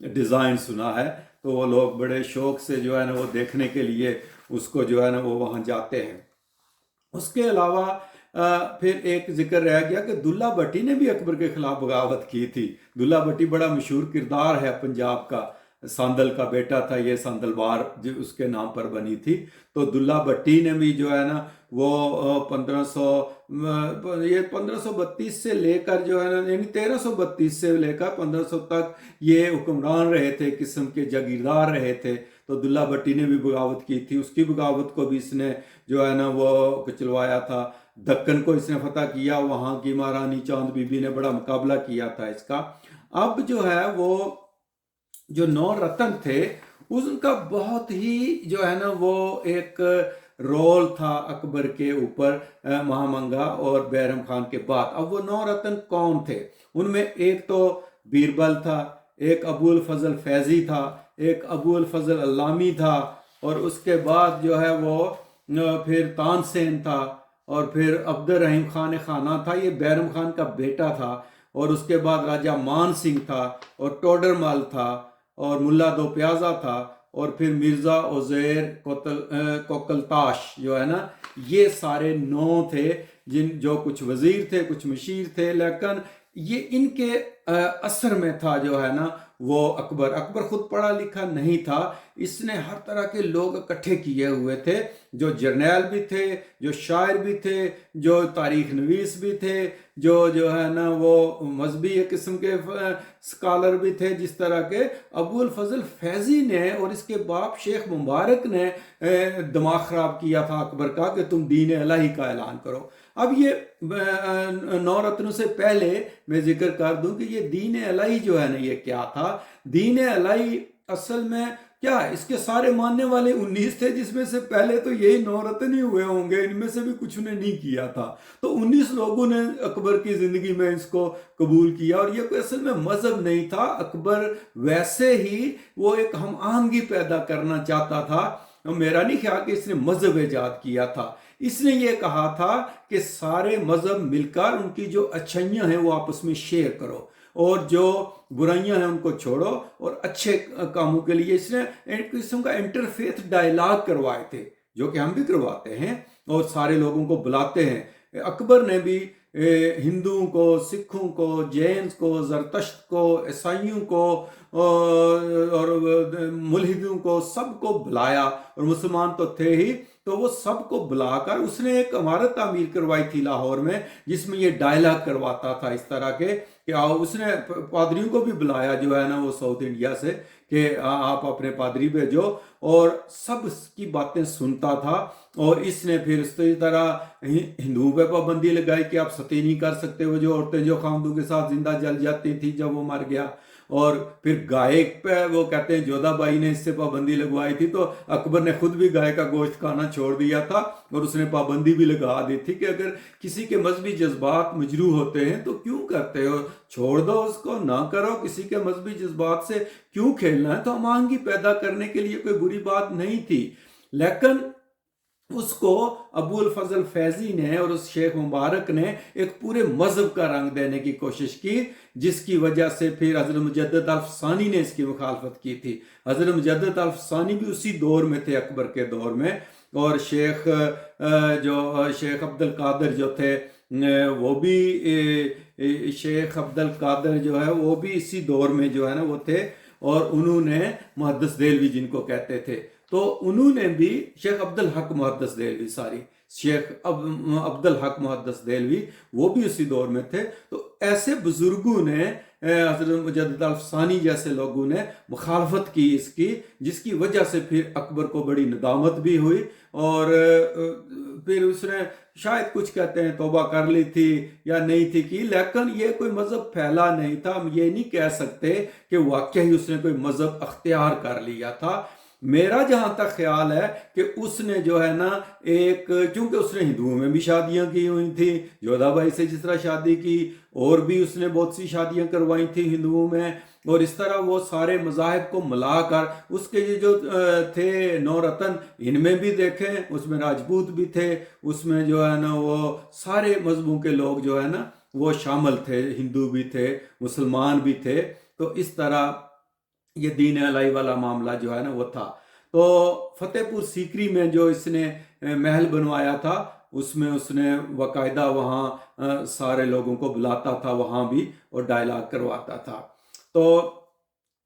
Design سنا ہے، تو وہ لوگ بڑے شوق سے جو ہے نا وہ دیکھنے کے لیے اس کو جو ہے نا وہ وہاں جاتے ہیں۔ اس کے علاوہ پھر ایک ذکر رہ گیا کہ دلہ بھٹی نے بھی اکبر کے خلاف بغاوت کی تھی۔ دلہ بھٹی بڑا مشہور کردار ہے پنجاب کا، ساندل کا بیٹا تھا یہ، ساندل بار جو اس کے نام پر بنی تھی۔ تو دلہ بھٹی نے بھی جو ہے نا وہ 1532 سے لے کر جو ہے نا، یعنی 1332 سے لے کر 1500 تک یہ حکمران رہے تھے، قسم کے جاگیردار رہے تھے۔ تو دلہ بھٹی نے بھی بغاوت کی تھی، اس کی بغاوت کو بھی اس نے جو ہے نا وہ کچلوایا تھا۔ دکن کو اس نے فتح کیا، وہاں کی مہارانی چاند بی بی نے بڑا مقابلہ کیا تھا اس کا۔ اب جو ہے وہ جو 9 رتن تھے ان کا بہت ہی جو ہے نا وہ ایک رول تھا اکبر کے اوپر، مہامنگا اور بیرم خان کے بعد۔ اب وہ 9 رتن کون تھے؟ ان میں ایک تو بیربل تھا، ایک ابو الفضل فیضی تھا، ایک ابو الفضل علامی تھا، اور اس کے بعد جو ہے وہ پھر تان سین تھا، اور پھر عبد الرحیم خان خانہ تھا، یہ بیرم خان کا بیٹا تھا، اور اس کے بعد راجہ مان سنگھ تھا، اور ٹوڈر مل تھا، اور ملا دو پیازا تھا، اور پھر مرزا عزیر کوکلتاش جو ہے نا، یہ سارے 9 تھے، جو کچھ وزیر تھے، کچھ مشیر تھے، لیکن یہ ان کے اثر میں تھا جو ہے نا وہ اکبر خود پڑھا لکھا نہیں تھا، اس نے ہر طرح کے لوگ اکٹھے کیے ہوئے تھے، جو جرنیل بھی تھے، جو شاعر بھی تھے، جو تاریخ نویس بھی تھے، جو ہے نا وہ مذہبی قسم کے سکالر بھی تھے، جس طرح کے ابو الفضل فیضی نے اور اس کے باپ شیخ مبارک نے دماغ خراب کیا تھا اکبر کا کہ تم دین الہی کا اعلان کرو۔ اب یہ 9 رتنوں سے پہلے میں ذکر کر دوں کہ یہ دین الہی جو ہے نا یہ کیا تھا۔ دین الہی اصل میں کیا، اس کے سارے ماننے والے 19 تھے، جس میں سے پہلے تو یہی 9 رتن ہی ہوئے ہوں گے، ان میں سے بھی کچھ نے نہیں کیا تھا۔ تو 19 لوگوں نے اکبر کی زندگی میں اس کو قبول کیا، اور یہ کوئی اصل میں مذہب نہیں تھا۔ اکبر ویسے ہی وہ ایک ہم آہنگی پیدا کرنا چاہتا تھا، میرا نہیں خیال کہ اس نے مذہب ایجاد کیا تھا۔ اس نے یہ کہا تھا کہ سارے مذہب مل کر ان کی جو اچھائیاں ہیں وہ آپس میں شیئر کرو، اور جو برائیاں ہیں ان کو چھوڑو، اور اچھے کاموں کے لیے اس نے ایک قسم کا انٹرفیتھ ڈائلاگ کروائے تھے، جو کہ ہم بھی کرواتے ہیں اور سارے لوگوں کو بلاتے ہیں۔ اکبر نے بھی ہندوؤں کو، سکھوں کو، جینز کو، زرتشت کو، عیسائیوں کو اور ملحدوں کو، سب کو بلایا، اور مسلمان تو تھے ہی، تو وہ سب کو بلا کر اس نے ایک عمارت تعمیر کروائی تھی لاہور میں، جس میں یہ ڈائلاگ کرواتا تھا اس طرح کے کہ اس نے پادریوں کو بھی بلایا جو ہے نا وہ ساؤتھ انڈیا سے کہ آپ اپنے پادری بھیجو، اور سب کی باتیں سنتا تھا۔ اور اس نے پھر اس طرح ہندوؤں پہ پابندی لگائی کہ آپ ستی نہیں کر سکتے، وہ جو عورتیں جو خامدوں کے ساتھ زندہ جل جاتی تھی جب وہ مر گیا، اور پھر گائے پہ وہ کہتے ہیں جودھا بائی نے اس سے پابندی لگوائی تھی، تو اکبر نے خود بھی گائے کا گوشت کھانا چھوڑ دیا تھا، اور اس نے پابندی بھی لگا دی تھی کہ اگر کسی کے مذہبی جذبات مجروح ہوتے ہیں تو کیوں کرتے ہو، چھوڑ دو اس کو، نہ کرو، کسی کے مذہبی جذبات سے کیوں کھیلنا ہے۔ تو ہم آہنگی پیدا کرنے کے لیے کوئی بری بات نہیں تھی، لیکن اس کو ابو الفضل فیضی نے اور اس شیخ مبارک نے ایک پورے مذہب کا رنگ دینے کی کوشش کی، جس کی وجہ سے پھر حضرت مجدد الف ثانی نے اس کی مخالفت کی تھی۔ حضرت مجدد الف ثانی بھی اسی دور میں تھے، اکبر کے دور میں، اور شیخ عبد القادر جو تھے وہ بھی شیخ عبد القادر جو ہے وہ بھی اسی دور میں جو ہے نا وہ تھے، اور انہوں نے محدث دہلوی جن کو کہتے تھے، تو انہوں نے بھی شیخ عبد الحق محدث دہلوی شیخ عبد الحق محدث دہلوی وہ بھی اسی دور میں تھے۔ تو ایسے بزرگوں نے، حضرت مجدد الف ثانی جیسے لوگوں نے مخالفت کی اس کی، جس کی وجہ سے پھر اکبر کو بڑی ندامت بھی ہوئی، اور پھر اس نے شاید کچھ کہتے ہیں توبہ کر لی تھی یا نہیں تھی کی، لیکن یہ کوئی مذہب پھیلا نہیں تھا۔ ہم یہ نہیں کہہ سکتے کہ واقعی اس نے کوئی مذہب اختیار کر لیا تھا۔ میرا جہاں تک خیال ہے کہ اس نے جو ہے نا چونکہ اس نے ہندوؤں میں بھی شادیاں کی ہوئی تھیں، جودھا بائی سے جس طرح شادی کی، اور بھی اس نے بہت سی شادیاں کروائی تھیں ہندوؤں میں، اور اس طرح وہ سارے مذاہب کو ملا کر اس کے جو تھے 9 رتن، ان میں بھی دیکھیں اس میں راجپوت بھی تھے، اس میں جو ہے نا وہ سارے مذہبوں کے لوگ جو ہے نا وہ شامل تھے، ہندو بھی تھے، مسلمان بھی تھے۔ تو اس طرح یہ دین الہی والا معاملہ جو ہے نا وہ تھا۔ تو فتح پور سیکری میں جو اس نے محل بنوایا تھا، اس میں اس نے باقاعدہ وہاں سارے لوگوں کو بلاتا تھا وہاں بھی، اور ڈائلاگ کرواتا تھا۔ تو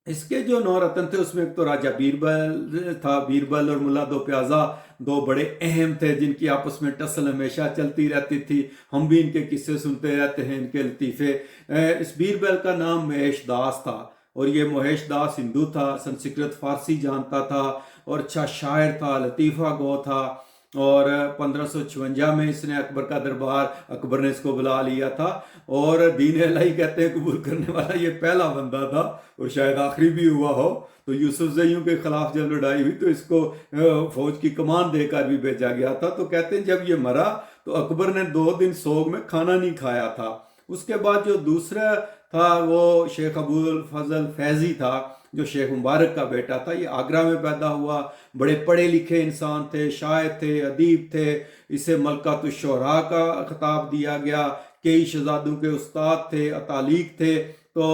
اس کے جو 9 رتن تھے اس میں ایک تو راجہ بیربل تھا، بیربل اور ملا دو پیازا دو بڑے اہم تھے جن کی آپس میں ٹسل ہمیشہ چلتی رہتی تھی، ہم بھی ان کے قصے سنتے رہتے ہیں، ان کے لطیفے۔ اس بیربل کا نام مہیش داس تھا، اور یہ مہیش داس ہندو تھا، سنسکرت فارسی جانتا تھا، اور اچھا شاعر تھا، لطیفہ گو تھا۔ اور 1556 میں اس نے اکبر کا دربار، اکبر نے اس کو بلا لیا تھا، اور دین الہی کہتے ہیں قبول کرنے والا یہ پہلا بندہ تھا، اور شاید آخری بھی ہوا ہو۔ تو یوسف زیوں کے خلاف جب لڑائی ہوئی تو اس کو فوج کی کمان دے کر بھی بھیجا گیا تھا۔ تو کہتے ہیں جب یہ مرا تو اکبر نے 2 دن سوگ میں کھانا نہیں کھایا تھا۔ اس کے بعد جو دوسرا تھا وہ شیخ ابو الفضل فیضی تھا، جو شیخ مبارک کا بیٹا تھا۔ یہ آگرہ میں پیدا ہوا، بڑے پڑھے لکھے انسان تھے، شاعر تھے، ادیب تھے۔ اسے ملکۃ الشعراء کا خطاب دیا گیا، کئی شہزادوں کے استاد تھے، اتالیق تھے۔ تو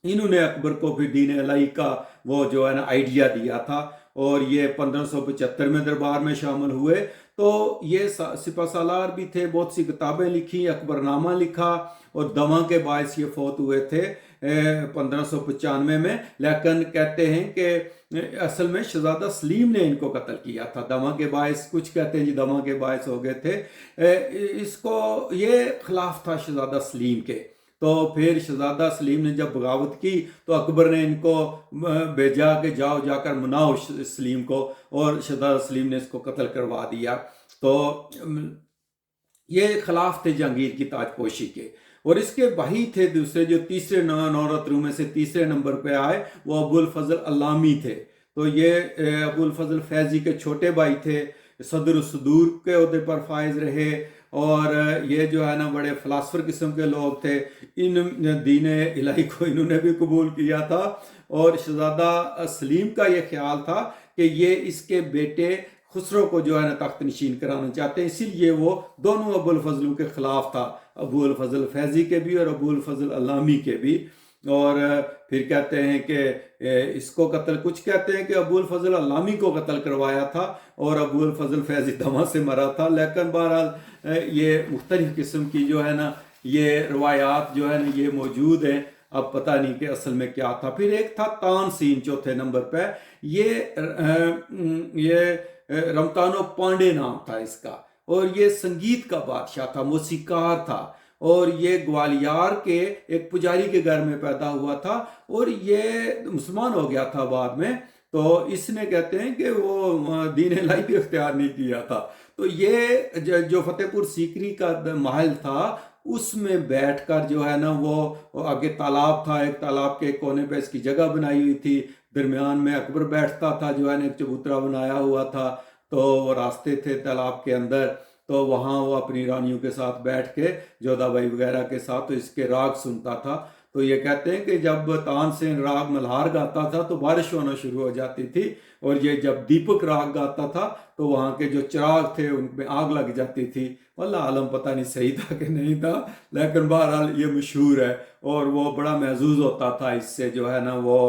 انہوں نے اکبر کو پھر دین الہی کا وہ جو ہے نا آئیڈیا دیا تھا، اور یہ 1575 میں دربار میں شامل ہوئے۔ تو یہ سپہ سالار بھی تھے، بہت سی کتابیں لکھی، اکبر نامہ لکھا، اور دمہ کے باعث یہ فوت ہوئے تھے 1595 میں۔ لیکن کہتے ہیں کہ اصل میں شہزادہ سلیم نے ان کو قتل کیا تھا، دمہ کے باعث، کچھ کہتے ہیں جی دمہ کے باعث ہو گئے تھے۔ اس کو یہ خلاف تھا شہزادہ سلیم کے۔ تو پھر شہزادہ سلیم نے جب بغاوت کی تو اکبر نے ان کو بھیجا کہ جاؤ جا کر مناؤ سلیم کو، اور شہزادہ سلیم نے اس کو قتل کروا دیا۔ تو یہ خلاف تھے جہانگیر کی تاج پوشی کے۔ اور اس کے بھائی تھے دوسرے، جو تیسرے 9 رتنوں میں سے تیسرے نمبر پہ آئے، وہ ابو الفضل علامی تھے۔ تو یہ ابو الفضل فیضی کے چھوٹے بھائی تھے، صدر الصدور کے عہدے پر فائز رہے، اور یہ جو ہے نا بڑے فلاسفر قسم کے لوگ تھے۔ ان دین الہی کو انہوں نے بھی قبول کیا تھا، اور شہزادہ سلیم کا یہ خیال تھا کہ یہ اس کے بیٹے خسرو کو جو ہے نا تخت نشین کرانا چاہتے ہیں، اسی لیے وہ دونوں ابو الفضلوں کے خلاف تھا، ابو الفضل فیضی کے بھی اور ابو الفضل علامی کے بھی۔ اور پھر کہتے ہیں کہ اس کو قتل، کچھ کہتے ہیں کہ ابو الفضل علامی کو قتل کروایا تھا اور ابو الفضل فیضی دمہ سے مرا تھا۔ لیکن بہرحال یہ مختلف قسم کی جو ہے نا یہ روایات جو ہے نا یہ موجود ہیں، اب پتہ نہیں کہ اصل میں کیا تھا۔ پھر ایک تھا تان سین چوتھے نمبر پہ، یہ رمتانو پانڈے نام تھا اس کا، اور یہ سنگیت کا بادشاہ تھا، موسیقار تھا، اور یہ گوالیار کے ایک پجاری کے گھر میں پیدا ہوا تھا، اور یہ مسلمان ہو گیا تھا بعد میں۔ تو اس نے کہتے ہیں کہ وہ دین الہی بھی اختیار نہیں کیا تھا۔ تو یہ جو فتح پور سیکری کا محل تھا اس میں بیٹھ کر جو ہے نا وہ آگے تالاب تھا، ایک تالاب کے کونے پہ اس کی جگہ بنائی ہوئی تھی، درمیان میں اکبر بیٹھتا تھا جو ہے نا، ایک چبوترا بنایا ہوا تھا، تو راستے تھے تالاب کے اندر، تو وہاں وہ اپنی رانیوں کے ساتھ بیٹھ کے جودھا بائی وغیرہ کے ساتھ تو اس کے راگ سنتا تھا۔ تو یہ کہتے ہیں کہ جب تان سین راگ ملہار گاتا تھا تو بارش ہونا شروع ہو جاتی تھی، اور یہ جب دیپک راگ گاتا تھا تو وہاں کے جو چراغ تھے ان میں آگ لگ جاتی تھی۔ واللہ عالم پتہ نہیں صحیح تھا کہ نہیں تھا، لیکن بہرحال یہ مشہور ہے، اور وہ بڑا محظوظ ہوتا تھا اس سے جو ہے نا وہ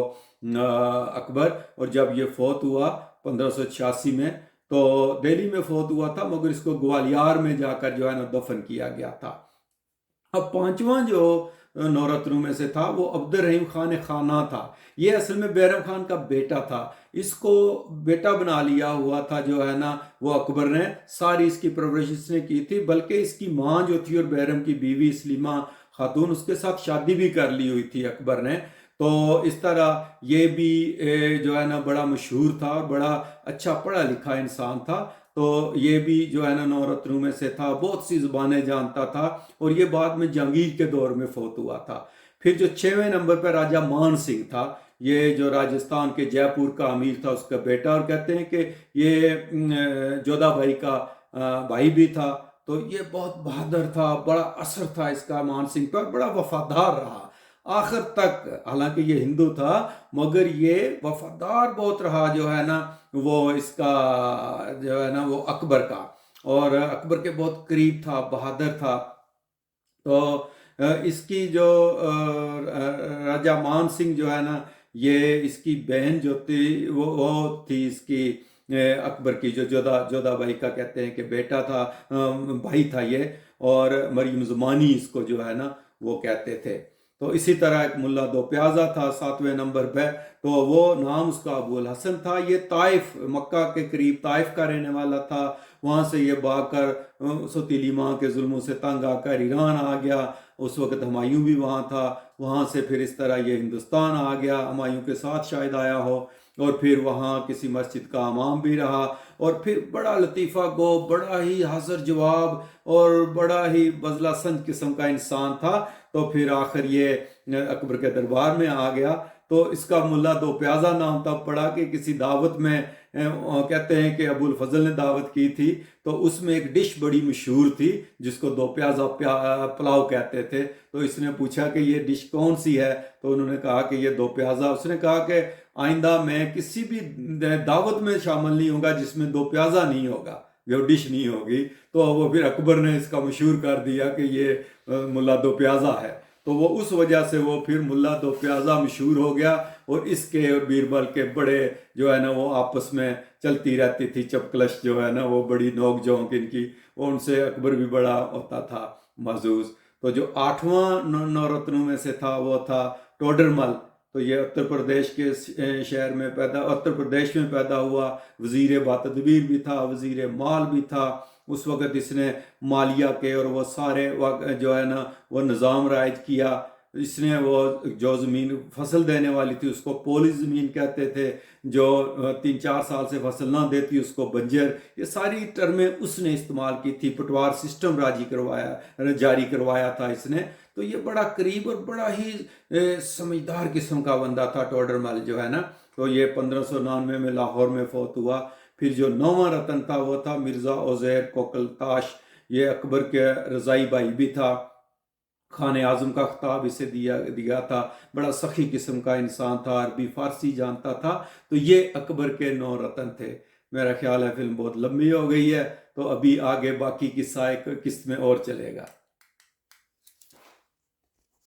اکبر۔ اور جب یہ فوت ہوا 1586 میں تو دہلی میں فوت ہوا تھا، مگر اس کو گوالیار میں جا کر جو ہے نا دفن کیا گیا تھا۔ اب پانچواں جو 9 رتنوں میں سے تھا وہ عبد الرحیم خان خانہ تھا۔ یہ اصل میں بیرم خان کا بیٹا تھا، اس کو بیٹا بنا لیا ہوا تھا جو ہے نا وہ اکبر نے، ساری اس کی پرورش اس نے کی تھی، بلکہ اس کی ماں جو تھی اور بیرم کی بیوی سلیمہ خاتون، اس کے ساتھ شادی بھی کر لی ہوئی تھی اکبر نے۔ تو اس طرح یہ بھی جو ہے نا بڑا مشہور تھا اور بڑا اچھا پڑھا لکھا انسان تھا۔ تو یہ بھی جو ہے نا 9 رتنوں میں سے تھا، بہت سی زبانیں جانتا تھا، اور یہ بعد میں جہانگیر کے دور میں فوت ہوا تھا۔ پھر جو 6ویں نمبر پہ راجہ مان سنگھ تھا، یہ جو راجستھان کے جے پور کا امیر تھا اس کا بیٹا، اور کہتے ہیں کہ یہ جودھا بائی کا بھائی بھی تھا۔ تو یہ بہت بہادر تھا، بڑا اثر تھا اس کا مان سنگھ پر، بڑا وفادار رہا آخر تک، حالانکہ یہ ہندو تھا مگر یہ وفادار بہت رہا جو ہے نا وہ اس کا جو ہے نا وہ اکبر کا، اور اکبر کے بہت قریب تھا، بہادر تھا۔ تو اس کی جو راجہ مان سنگھ جو ہے نا یہ اس کی بہن جو تھی وہ تھی اس کی اکبر کی جو جودھا بائی کا کہتے ہیں کہ بیٹا تھا، بھائی تھا یہ، اور مریم زمانی اس کو جو ہے نا وہ کہتے تھے۔ تو اسی طرح ایک ملا دو پیازا تھا 7ویں نمبر پہ، تو وہ نام اس کا ابو الحسن تھا۔ یہ طائف، مکہ کے قریب طائف کا رہنے والا تھا۔ وہاں سے یہ بھاگ کر سوتیلی ماں کے ظلموں سے تنگ آ کر ایران آ گیا۔ اس وقت ہمایوں بھی وہاں تھا، وہاں سے پھر اس طرح یہ ہندوستان آ گیا، ہمایوں کے ساتھ شاید آیا ہو، اور پھر وہاں کسی مسجد کا امام بھی رہا، اور پھر بڑا لطیفہ گو، بڑا ہی حاضر جواب اور بڑا ہی بزلہ سنج قسم کا انسان تھا۔ تو پھر آخر یہ اکبر کے دربار میں آ گیا۔ تو اس کا ملا دو پیازا نام تب پڑا کہ کسی دعوت میں کہتے ہیں کہ ابو الفضل نے دعوت کی تھی، تو اس میں ایک ڈش بڑی مشہور تھی جس کو دو پیازا پلاؤ کہتے تھے۔ تو اس نے پوچھا کہ یہ ڈش کون سی ہے، تو انہوں نے کہا کہ یہ دو پیازا۔ اس نے کہا کہ آئندہ میں کسی بھی دعوت میں شامل نہیں ہوں گا جس میں دو پیازا نہیں ہوگا، وہ ڈش نہیں ہوگی۔ تو وہ پھر اکبر نے اس کا مشہور کر دیا کہ یہ ملا دو پیازا ہے۔ تو وہ اس وجہ سے وہ پھر ملا دو پیازا مشہور ہو گیا، اور اس کے اور بیربل کے بڑے جو ہے نا وہ آپس میں چلتی رہتی تھی چپکلش جو ہے نا، وہ بڑی نوک جھونک ان کی، وہ ان سے اکبر بھی بڑا ہوتا تھا محظوظ۔ تو جو 8واں نورتنوں میں سے تھا وہ تھا ٹوڈرمل۔ تو یہ اتر پردیش کے شہر میں اتر پردیش میں پیدا ہوا، وزیر باتدبیر بھی تھا، وزیر مال بھی تھا۔ اس وقت اس نے مالیہ کے اور وہ سارے جو ہے نا وہ نظام رائج کیا۔ اس نے وہ جو زمین فصل دینے والی تھی اس کو پولی زمین کہتے تھے، جو 3-4 سال سے فصل نہ دیتی اس کو بنجر، یہ ساری ٹرمیں اس نے استعمال کی تھی۔ پٹوار سسٹم جاری کروایا تھا اس نے۔ تو یہ بڑا قریب اور بڑا ہی سمجھدار قسم کا بندہ تھا ٹوڈرمل جو ہے نا۔ تو یہ 1599 میں لاہور میں فوت ہوا۔ پھر جو 9واں رتن تھا وہ تھا مرزا عزیر کوکل تاش۔ یہ اکبر کے رضائی بھائی بھی تھا، خان اعظم کا خطاب اسے دیا تھا، بڑا سخی قسم کا انسان تھا، عربی فارسی جانتا تھا۔ تو یہ اکبر کے 9 رتن تھے۔ میرا خیال ہے فلم بہت لمبی ہو گئی ہے، تو ابھی آگے باقی قصہ ایک قسط میں اور چلے گا۔